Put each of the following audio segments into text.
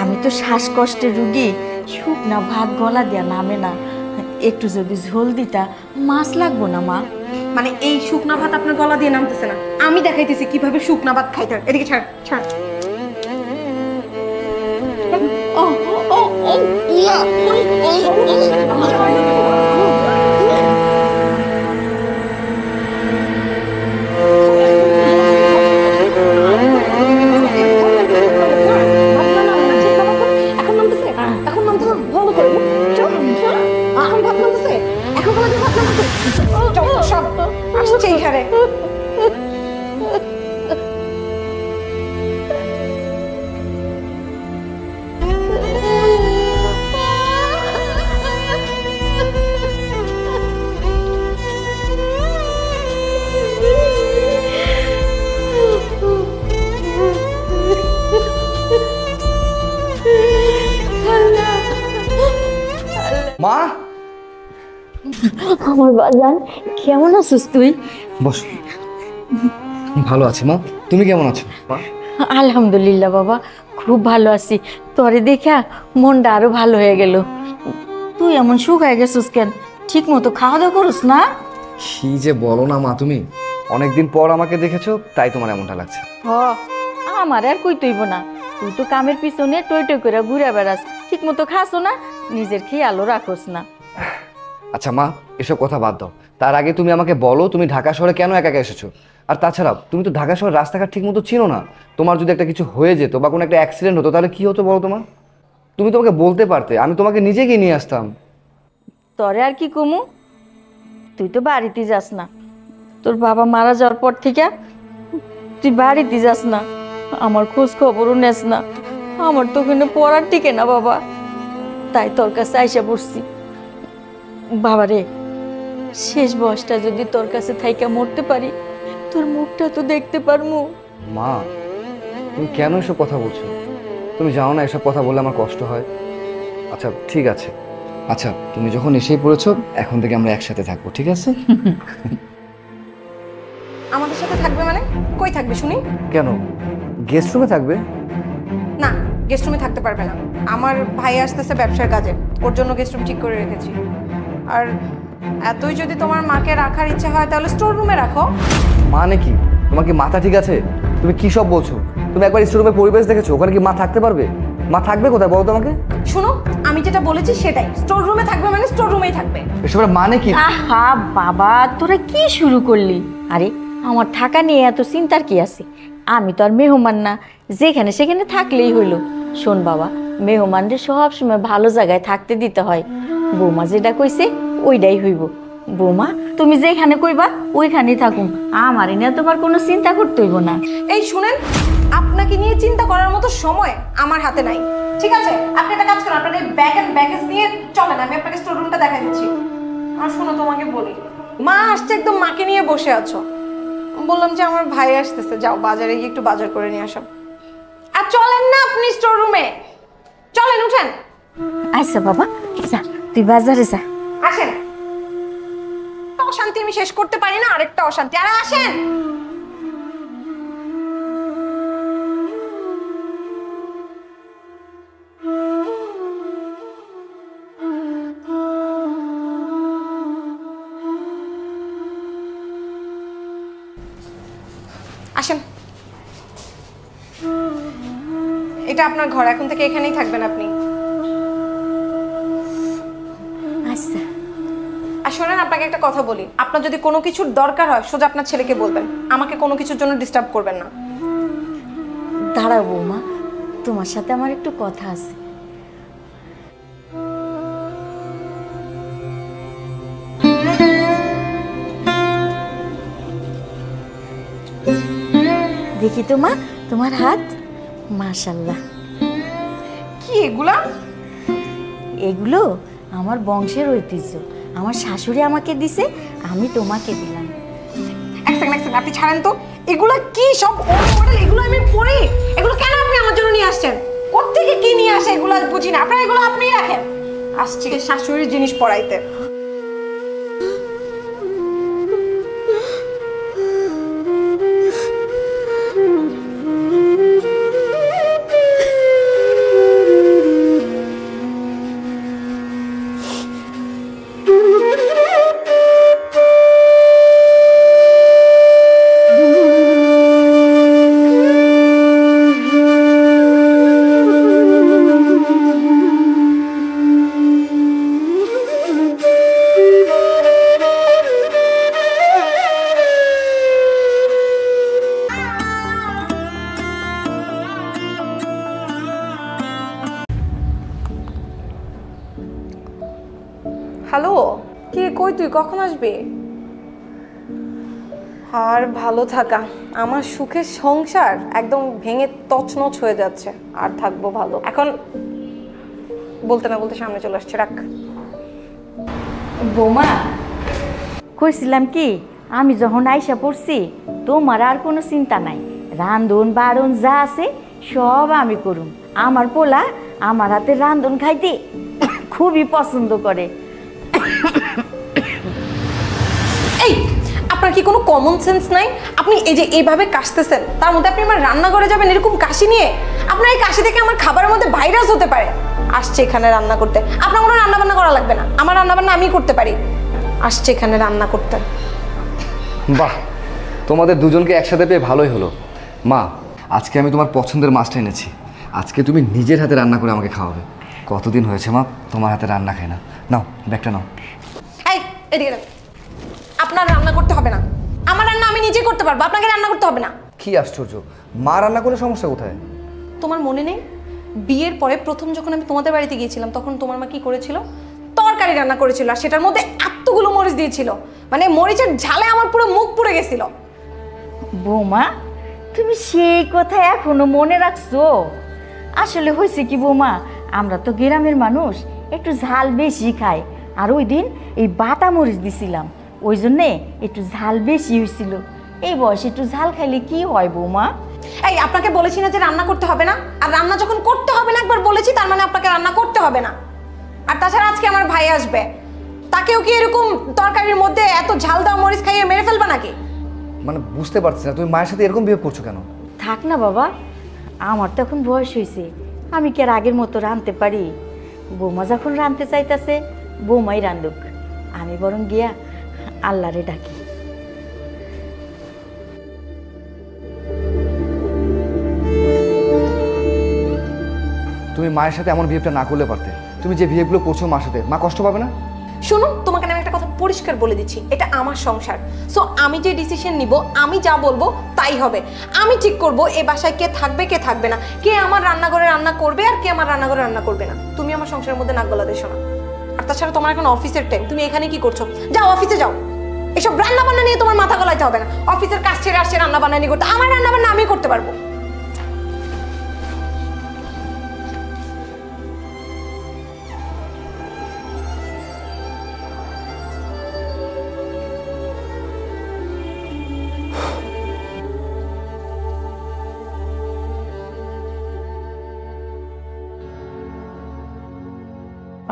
আমি তো শ্বাসকষ্টের রুগী, শুকনা ভাত গলা দেয়া নামে না। একটু যদি ঝোল দিতা মাছ লাগবো না মা? মানে এই শুকনা ভাত আপনার গলা দিয়ে নামতেছে না, আমি দেখাইতেছি কিভাবে শুকনা ভাত খাইতে হয়। এদিকে ছাড় ছাড়। মা, আমার বাজান, কেমন আছিস তুই? বস। ভালো আছি মা, তুমি কেমন আছো মা? আলহামদুলিল্লাহ বাবা, খুব ভালো আছি। তোরে দেখা মনটা আরো ভালো হয়ে গেল। তুই এমন শুকায় গেছিস কেন? ঠিক মতো খাওয়া দাওয়া করস না? কি যে বলো না মা, তুমি অনেকদিন পর আমাকে দেখেছো তাই তোমার এমনটা লাগছে। হ, আমার আর কই তৈব না। তুই তো কামের পিছনে টই টই করে ঘুরে বেড়াস, ঠিক মতো খাসো না, নিজের খেয়ালও রাখোস না। আচ্ছা মা, এসব কথা বাদ দাও। তার আগে তুমি আমাকে বলো, তুমি ঢাকা শহরে কেন একা একা এসেছো? আর তাছাড়া তুমি তো ঢাকা শহরের রাস্তাঘাট ঠিক মতো চিনো না। তোমার যদি একটা কিছু হয়ে যেত বা কোনো একটা অ্যাক্সিডেন্ট হতো তাহলে কি হতো বলো তোমার? তুমি তোমাকে বলতে পারতে, আমি তোমাকে নিজে গিয়ে নিয়ে আসতাম। তরে আর কি কমু? তুই তো বাড়িতে যাস না। তোর বাবা মারা যাওয়ার পর থেকে তুই বাড়িতে যাস না, আমার খোঁজ খবরও নেস না। আমার তো ওখানে পড়ার টিকে না বাবা, তাই তোর কাছে আইসা পড়ছি। বাবা রে, শেষ বয়সটা যদি তোর কাছে থাইকা মরতে পারি, তোর মুখটা তো দেখতে পারমু। মা, তুমি কেন এসব কথা বলছো? তুমি জানো না এসব কথা বললে আমার কষ্ট হয়। আচ্ছা ঠিক আছে, আচ্ছা তুমি যখন এসেই পড়েছো, এখন থেকে আমরা একসাথে থাকবো, ঠিক আছে? আমাদের সাথে থাকবে মানে? কই থাকবে শুনি? কেন, গেস্ট রুমে থাকবে? না, গেস্ট রুমে থাকতে পারবে না। আমার ভাই আসতেছে ব্যবসার কাজে, ওর জন্য গেস্ট রুম ঠিক করে রেখেছি। আর এতই যদি তোমার মাকে রাখার ইচ্ছা হয় তাহলে স্টোর রুমে রাখো। মানে কি, তোমার কি মাথা ঠিক আছে? তুমি কি সব বলছো? তুমি একবার স্টোরুমের পরিবেশ দেখেছো? ওখানে কি মা থাকতে পারবে? মা থাকবে কোথায় বলো তো আমাকে? শোনো, আমি যেটা বলেছি সেটাই, স্টোর রুমে থাকবে মানে স্টোর রুমেই থাকবে। এসবের মানে কি? আহা বাবা, তোরা কি শুরু করলি? আরে আমার থাকা নিয়ে এত চিন্তার কি আছে? আমি তো আর মেহমান না, যেখানে সেখানে থাকলেই হইলো। শোন বাবা, মেহমানদের সব সময় ভালো জায়গায় থাকতে দিতে হয়। বৌমা যেটা কইছে ওইটাই হইব। বৌমা, তুমি যেখানে কইবা ওইখানেই থাকুম, আমার নিয়ে তোমার কোনো চিন্তা করতে হইব না। এই শুনেন, আপনাকে নিয়ে চিন্তা করার মতো সময় আমার হাতে নাই, ঠিক আছে? আপনি একটা কাজ করুন, আপনার এই ব্যাগ এন্ড ব্যাগেজ নিয়ে চলেন, আমি আপনাকে স্টোর রুমটা দেখা দিচ্ছি। আর শোনো, তোমাকে বলি, মা আসছে, একদম মাকে নিয়ে বসে আছো। বললাম যে আমার ভাই আসতেছে, যাও বাজারে গিয়ে একটু বাজার করে নিয়ে আসো। আর চলেন না আপনি স্টোর রুমে, চলেন, উঠেন। আচ্ছা বাবা, যা তুই বাজারে যা। আসেন, অশান্তি আমি শেষ করতে পারি না, আরেকটা অশান্তি। আর আসেন। আসেন, এটা আপনার ঘর, এখন থেকে এখানেই থাকবেন আপনি। আচ্ছা। আর শোনেন, আপনাকে একটা কথা বলি, আপনার যদি কোনো কিছুর দরকার হয় সোজা আপনার ছেলেকে বলবেন, আমাকে কোনো কিছুর জন্য ডিস্টার্ব করবেন না। দাঁড়াও বৌমা, তোমার সাথে আমার একটু কথা আছে। দেখি তো মা, তোমার হাত, মাশাআল্লাহ। কি এগুলা? এগুলো আমার বংশের ঐতিহ্য, আমার শাশুড়ি আমাকে দিছে, আমি তোমাকে দিলাম। এক সেকেন্ড, আপনি ছাড়েন তো। এগুলা কি সব ওল্ড মডেল? এগুলো আমি পরি, এগুলো কেন আপনি আমার জন্য নিয়ে আসছেন? কোত্থেকে কি নিয়ে আসে এগুলো বুঝি না। আপনারা এগুলো আপনিই রাখেন, আসছি শাশুড়ির জিনিস পরাইতে। হ্যালো, কি কই তুই, কখন আসবি? আর ভালো থাকা, আমার সুখের সংসার একদম ভেঙে তছনছ হয়ে যাচ্ছে। আর থাকবো ভালো, এখন বলতে না বলতে সামনে চলে আসছে, রাখ। বৌমা, কইছিলাম কি, আমি যখন আইসা পড়ছি তোমার আর কোনো চিন্তা নাই, রান্ধন বাড়ন যা আছে সব আমি করুম। আমার পোলা আমার হাতে রান্ধন খাইতে খুবই পছন্দ করে। এই, আপনার কি কোনো কমন সেন্স নাই? আপনি এই যে এইভাবে কাশতেছেন, তার মধ্যে আপনি আমার রান্নাঘরে যাবেন এরকম কাশি নিয়ে? আপনার এই কাশি থেকে আমার খাবারের মধ্যে ভাইরাস হতে পারে। আসছে এখানে রান্না করতে, আপনার কোনো রান্না বান্না করা লাগবে না, আমার রান্না বান্না আমি করতে পারি। আসছে এখানে রান্না করতে। বাহ, তোমাদের দুজনকে একসাথে পেয়ে ভালোই হলো। মা, আজকে আমি তোমার পছন্দের মাছটা এনেছি, আজকে তুমি নিজের হাতে রান্না করে আমাকে খাওয়াবে। কতদিন হয়েছে মা তোমার হাতে রান্না খাই না। নাও ব্যাগটা নাও। এই, এদিকে দেখ। আপনার রান্না করতে হবে না, আমার রান্না আমি নিজে করতে পারবো, আপনাকে রান্না করতে হবে না। কি আশ্চর্য, মা রান্না করলে সমস্যা কোথায়? তোমার মনে নেই বিয়ের পরে প্রথম যখন আমি তোমাদের বাড়িতে গিয়েছিলাম তখন তোমার মা কি করেছিল? তরকারি রান্না করেছিল, আর সেটার মধ্যে এতগুলো মরিচ দিয়েছিল, মানে মরিচের ঝালে আমার পুরো মুখ পুড়ে গেছিল। বৌমা, তুমি সেই কথা এখনো মনে রাখছো? আসলে হয়েছে কি বৌমা, আমরা তো গ্রামের মানুষ, একটু ঝাল বেশি খাই। আর ওই দিন এই বাটা মরিচ দিছিলাম, ওই জন্যে একটু ঝাল বেশি হয়েছিল। এই বয়সে একটু ঝাল খাইলে কি হয় বৌমা? এই, আপনাকে বলেছি না যে রান্না করতে হবে না? আর রান্না যখন করতে হবে না একবার বলেছি, তার মানে আপনাকে রান্না করতে হবে না। আর তাছাড়া আজকে আমার ভাই আসবে, তাকেও কি এরকম তরকারির মধ্যে এত ঝাল দেওয়া মরিচ খাইয়ে মেরে ফেলবা নাকি? মানে বুঝতে পারছি না, তুমি মায়ের সাথে এরকম বিহেভ করছো কেন? থাক না বাবা, আমার তো এখন বয়স হয়েছে, আমি কি আর আগের মতো রাঁধতে পারি? বৌমা যখন রাঁধতে চাইতেছে বৌমাই রাঁধুক, আমি বরং গিয়া আল্লাহরে ডাকি। তুমি মায়ের সাথে এমন বিহেভটা না করলে পারতে। তুমি যে বিহেভগুলো করছো মার সাথে, মা কষ্ট পাবে না? শুনুন, তোমাকে আমি একটা কথা পরিষ্কার বলে দিচ্ছি, এটা আমার সংসার। সো আমি যে ডিসিশন নিব, আমি যা বলবো তাই হবে। আমি ঠিক করব এ বাসায় কে থাকবে কে থাকবে না, কে আমার রান্নাঘরে রান্না করবে আর কে আমার রান্নাঘরে রান্না করবে না। তুমি আমার সংসারের মধ্যে নাক গলা দিছো না। আর তাছাড়া তোমার এখন অফিসের টাইম, তুমি এখানে কি করছো? যাও অফিসে যাও, এসব রান্না বান্না নিয়ে তোমার মাথা গলাইতে হবে না। অফিসের কাজ ছেড়ে আসছে রান্না বান্না নিয়ে করতে, আমার রান্না বান্না আমি করতে পারবো।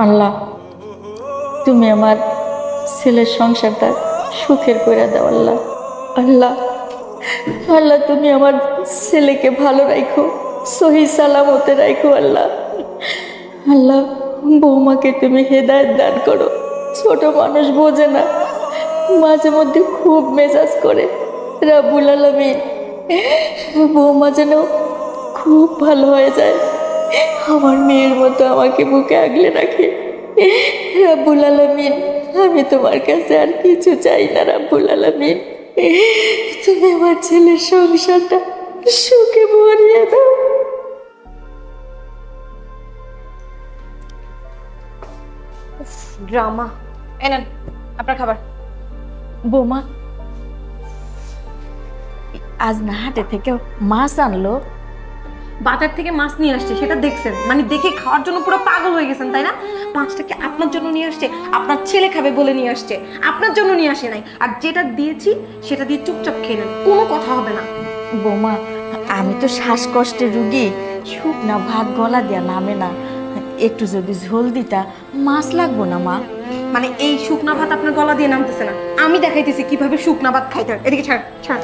আল্লাহ, তুমি আমার ছেলের সংসারটা সুখের করে দাও। আল্লাহ, আল্লাহ, আল্লাহ, তুমি আমার ছেলেকে ভালো রাখো, সহি সালামতে রাখো। আল্লাহ, আল্লাহ, বৌমাকে তুমি হেদায়েত দান করো। ছোট মানুষ বোঝে না, মাঝে মধ্যে খুব মেজাজ করে। রাব্বুল আলামিন বৌমা যেন খুব ভালো হয়ে যায়, আমার মেয়ের মতো আমাকে বুকে আগলে রাখে। রাব্বুল আলামিন, আমি তোমার কাছে আর কিছু চাই না। রাব্বুল আলামিন, তুমি আমার ছেলের সংসারটা সুখে ভরিয়ে দাও। ড্রামা। এনেন আপনার খাবার। বৌমা, আজ না হাটে থেকে মাছ আনলো? বাজার থেকে মাছ নিয়ে আসছে, সেটা দেখছেন? মানে দেখে খাওয়ার জন্য পুরো পাগল হয়ে গেছেন, তাই না? মাছটা কি আপনার জন্য নিয়ে আসছে? আপনার ছেলে খাবে বলে নিয়ে আসছে, আপনার জন্য নিয়ে আসে নাই। আর যেটা দিয়েছি সেটা দিয়ে চুপচাপ খেয়ে নেন, কোনো কথা হবে না। বৌমা, আমি তো শ্বাসকষ্টের রুগী, শুকনা ভাত গলা দেয়া নামে না। একটু যদি ঝোল দিতা, মাছ লাগবো না মা? মানে এই শুকনা ভাত আপনার গলা দিয়ে নামতেছে না, আমি দেখাইতেছি কিভাবে শুকনা ভাত খাইতে হয়। এদিকে ছাড়, ছাড়।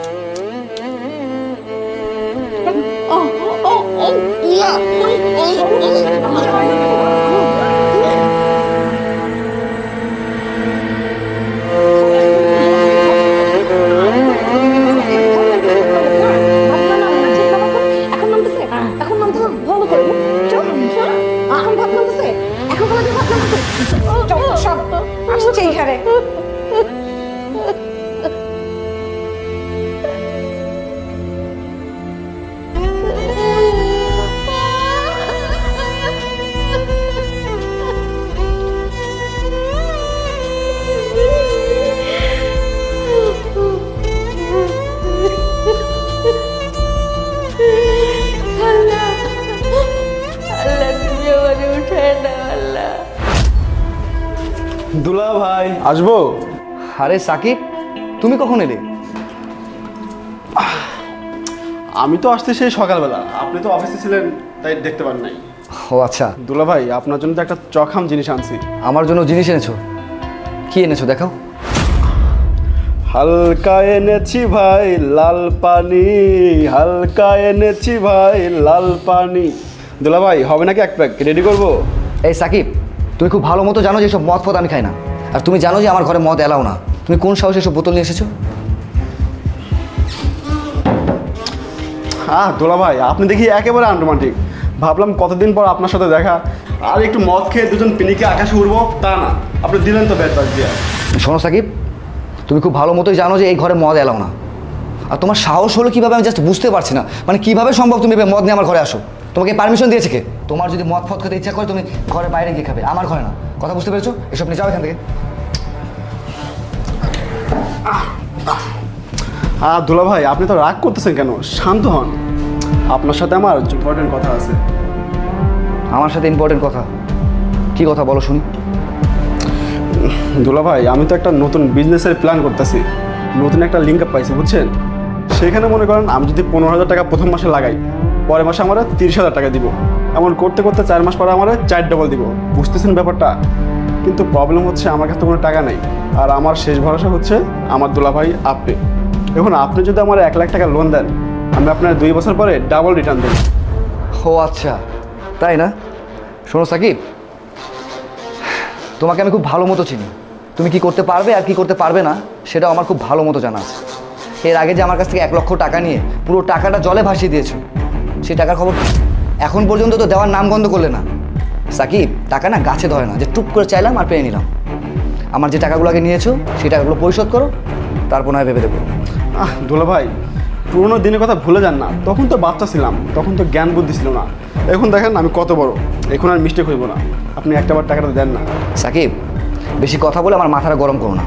এখন নামতেছে, এখন নামতেছে, ভালো করে চল, চল। এখন ভাত নামতেছে, এখন ভাত নামতেছে, চল সব আসছে এখানে। দুলা ভাই আসবো? আরে সাকিব, তুমি কখন এলে? আমি তো আসতে সেই সকালবেলা, আপনি তো অফিসে ছিলেন তাই দেখতে পান নাই। ও আচ্ছা, দুলা ভাই আপনার জন্য তো একটা চখাম জিনিস আনছি। আমার জন্য জিনিস এনেছো? কি এনেছো দেখাও। হালকা এনেছি ভাই লাল পানি, হালকা এনেছি ভাই লাল পানি। দুলা ভাই হবে নাকি এক প্যাক রেডি করবো? এই সাকিব, তুমি খুব ভালো মতো জানো যে সব মদ ফদ আমি খাই না, আর তুমি জানো যে আমার ঘরে মদ এলাও না। তুমি কোন সাহসে এসব বোতল নিয়ে এসেছো? দুলা ভাই আপনি দেখি একেবারে আনরোমান্টিক। ভাবলাম কতদিন পর আপনার সাথে দেখা, আর একটু মদ খেয়ে দুজন পিনিকে আকাশে উঠবো, তা না, আপনি দিলেন তো ব্যাট বাজ দিয়ে। শোনো সাকিব, তুমি খুব ভালো মতোই জানো যে এই ঘরে মদ এলাও না। আর তোমার সাহস হলো কীভাবে আমি জাস্ট বুঝতে পারছি না। মানে কীভাবে সম্ভব তুমি মদ নিয়ে আমার ঘরে আসো? তোমাকে পারমিশন দিয়েছে কে? তোমার যদি মদ ফদ খেতে ইচ্ছা করে তুমি ঘরের বাইরে গিয়ে খাবে, আমার ঘরে না। কথা বুঝতে পেরেছো? এসব নিয়ে যাও এখান থেকে। দুলা ভাই আপনি তো রাগ করতেছেন কেন? শান্ত হন, আপনার সাথে আমার ইম্পর্টেন্ট কথা আছে। আমার সাথে ইম্পর্টেন্ট কথা? কী কথা বলো শুনি। দুলা ভাই আমি তো একটা নতুন বিজনেসের প্ল্যান করতেছি, নতুন একটা লিঙ্ক আপ পাইছি বুঝছেন। সেখানে মনে করেন আমি যদি 15,000 টাকা প্রথম মাসে লাগাই, পরের মাসে আমার 30,000 টাকা দিব, এমন করতে করতে 4 মাস পরে আমার 4 ডবল দিব। বুঝতেছেন ব্যাপারটা? কিন্তু প্রবলেম হচ্ছে আমার কাছে তো কোনো টাকা নেই, আর আমার শেষ ভরসা হচ্ছে আমার দুলা ভাই আপনি। এখন আপনি যদি আমার 1 লাখ টাকা লোন দেন, আমি আপনার 2 বছর পরে ডাবল রিটার্ন দেব। ও আচ্ছা, তাই না? শোনো সাকিব, তোমাকে আমি খুব ভালো মতো চিনি। তুমি কি করতে পারবে আর কি করতে পারবে না সেটাও আমার খুব ভালো মতো জানা আছে। এর আগে যে আমার কাছ থেকে 1 লক্ষ টাকা নিয়ে পুরো টাকাটা জলে ভাসিয়ে দিয়েছো, সেই টাকার খবর এখন পর্যন্ত তো দেওয়ার নাম গন্ধ করলে না। সাকিব, টাকা না গাছে ধরে না যে টুপ করে চাইলাম আর পেয়ে নিলাম। আমার যে টাকাগুলো আগে নিয়েছো সেই টাকাগুলো পরিশোধ করো, তারপর নয় ভেবে দেবো। দুলা ভাই পুরোনো দিনের কথা ভুলে যান না, তখন তো বাচ্চা ছিলাম, তখন তো জ্ঞান বুদ্ধি ছিল না। এখন দেখেন আমি কত বড়, এখন আর মিস্টেক হইব না। আপনি একটাবার টাকাটা দেন না। সাকিব, বেশি কথা বলে আমার মাথাটা গরম করো না।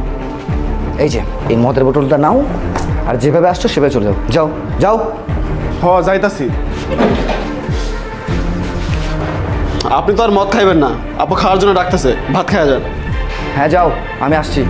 এই যে এই মদের বোতলটা নাও, আর যেভাবে আসছো সেভাবে চলে যাও। যাও যাও। যাইতাছি। আপনি তো আর মদ খাইবেন না, আপু খাওয়ার জন্য ডাকতেছে, ভাত খাওয়া যান। হ্যাঁ যাও, আমি আসছি।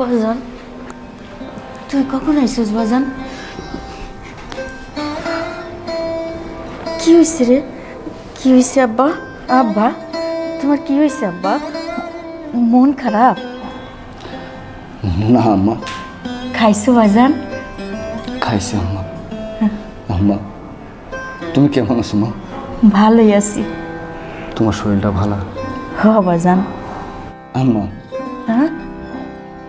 বাজান, তুই কখন আইসিস বাজান? কি হয়েছে রে? কি হয়েছে আব্বা? আব্বা তোমার কি হয়েছে আব্বা? মন খারাপ? না আম্মা। খাইছো বাজান? খাইছি আম্মা। আম্মা, তুমি কেমন আছো মা? ভালোই আছি। তোমার শরীরটা ভালো? হ বাজান। আম্মা, হ্যাঁ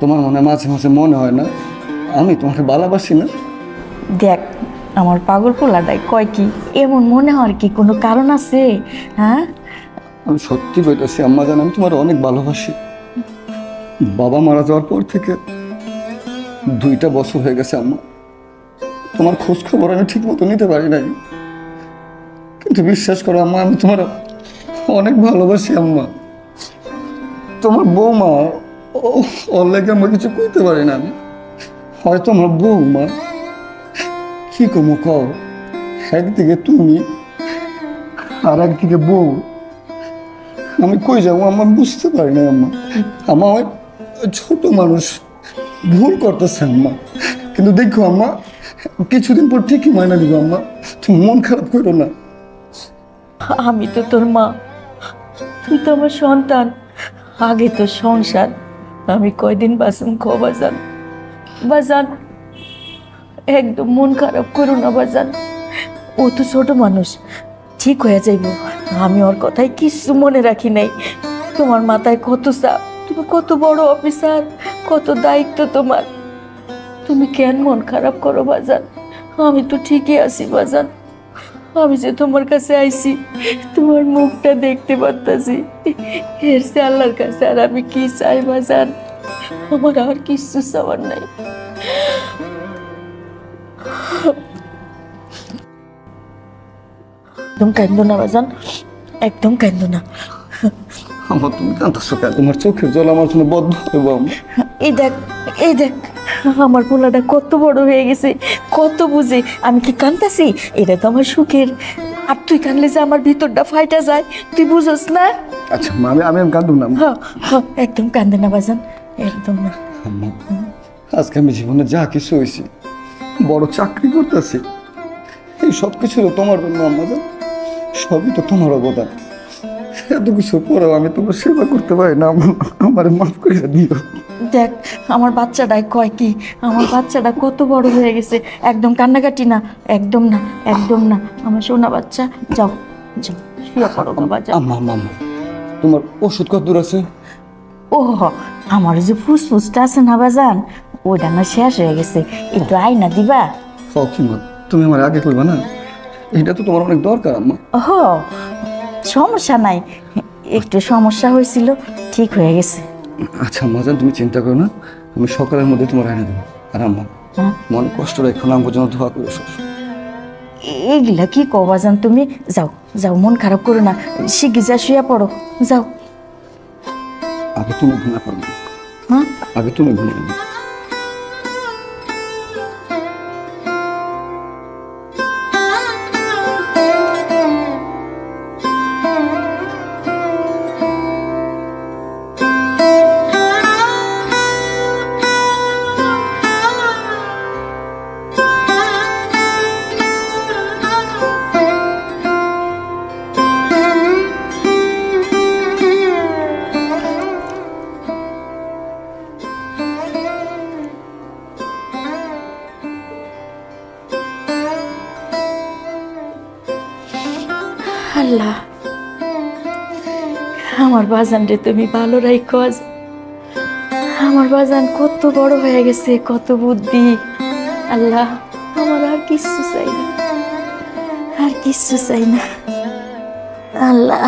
তোমার মনে মাঝে মাঝে মনে হয় না আমি তোমাকে ভালোবাসি না? দেখ, আমার পাগল পোলাটাই কয় কি, এমন মনে হওয়ার কি কোনো কারণ আছে? হ্যাঁ আমি সত্যি বলতেছি আম্মা, জান আমি তোমার অনেক ভালোবাসি। বাবা মারা যাওয়ার পর থেকে 2টা বছর হয়ে গেছে আম্মা, তোমার খোঁজ খবর আমি ঠিক মতো নিতে পারি নাই। কিন্তু বিশ্বাস করো আম্মা, আমি তোমার অনেক ভালোবাসি আম্মা। তোমার বৌমা ওর লেগে আমার কিছু করতে পারি না আমি। হয়তো আমার বৌমা কি কমো কও, একদিকে তুমি আর একদিকে বউ, আমি কই যাবো আম্মা বুঝতে পারি না আম্মা। আমার ওই ছোট মানুষ ভুল করতেছে আম্মা, কিন্তু দেখো আম্মা কিছুদিন পর ঠিকই মাইনা দিব আম্মা, তুমি মন খারাপ করো না। আমি তো তোর মা, তুই তো আমার সন্তান। আগে তো সংসার, আমি কয়দিন বাসন খো বাজান। বাজান একদম মন খারাপ করো না বাজান, ও তো ছোট মানুষ, ঠিক হয়ে যাইব। আমি ওর কথাই কিছু মনে রাখি নাই। তোমার মাথায় কত চাপ, তুমি কত বড় অফিসার, কত দায়িত্ব তোমার। তুমি কেন মন খারাপ করো বাজান? আমি তো ঠিকই আছি বাজান। আমি যে তোমার কাছে আইছি তোমার মুখটা দেখতে পারতাছি, এর সে আল্লাহর কাছে আর আমি কি চাই বাজান? আমার আর কিছু চাওয়ার নাই। একদম কান্দো না বাজান, একদম কান্দো না। আমার তুমি কাঁদতেছো কেন? তোমার চোখের জল আমার জন্য বদ্ধ হইব। এই দেখ, এই দেখ, আমার পোলাটা কত বড় হয়ে গেছে, কত বুঝে। আমি কি কান্দাছি? এটা তো আমার সুখের। আর তুই কানলে যে আমার ভিতরটা ফাইটা যায়, তুই বুঝোস না? আচ্ছা মা, আমি কাঁদব না। হ হ, একদম কান্দে না বাজান, একদম না। আম্মা, আজকে আমি জীবনে যা কিছু হয়েছি, বড় চাকরি করতেছি, এই সব কিছু তোমার জন্য আম্মা জান, সবই তো তোমার অবদান। এত কিছু পরেও আমি তোমার সেবা করতে পারি না, আমার মাফ করে দিও। দেখ আমার বাচ্চাটাই কয় কি, আমার বাচ্চাটা কত বড় হয়ে গেছে। একদম কান্নাকাটি না, একদম না, একদম না। আমার সোনা বাচ্চা, যাও যাও শুয়ে পড়ো বাবা, যাও। আম্মা আম্মা আম্মা, তোমার ওষুধ কত দূর আছে? ও আমার যে ফুসফুসটা আছে না বাজান, ওইটা না শেষ হয়ে গেছে। একটু আয়না দিবা? কি মা, তুমি আমার আগে কইবা না? এটা তো তোমার অনেক দরকার আম্মা। ও সমস্যা নাই, একটু সমস্যা হয়েছিল, ঠিক হয়ে গেছে। আচ্ছা আম্মা জান, তুমি চিন্তা করো না, আমি সকালের মধ্যে তোমার এনে দেবো। আর আম্মা, হ্যাঁ? মনে কষ্ট রেখো না, আমার জন্য দোয়া করে সব। এইগুলা কি কও বাজান তুমি? যাও যাও, মন খারাপ করো না, শিগগির যা শুয়ে পড়ো, যাও। আগে তুমি ঘুমিয়ে পড়বে, হ্যাঁ আগে তুমি ঘুমিয়ে পড়বে। আল্লাহ, আমার বাজান রে তুমি ভালো রাখো। আজ আমার বাজান কত বড় হয়ে গেছে, কত বুদ্ধি। আল্লাহ, আমার আর কিছু চাই না, আর কিছু চাই না। আল্লাহ।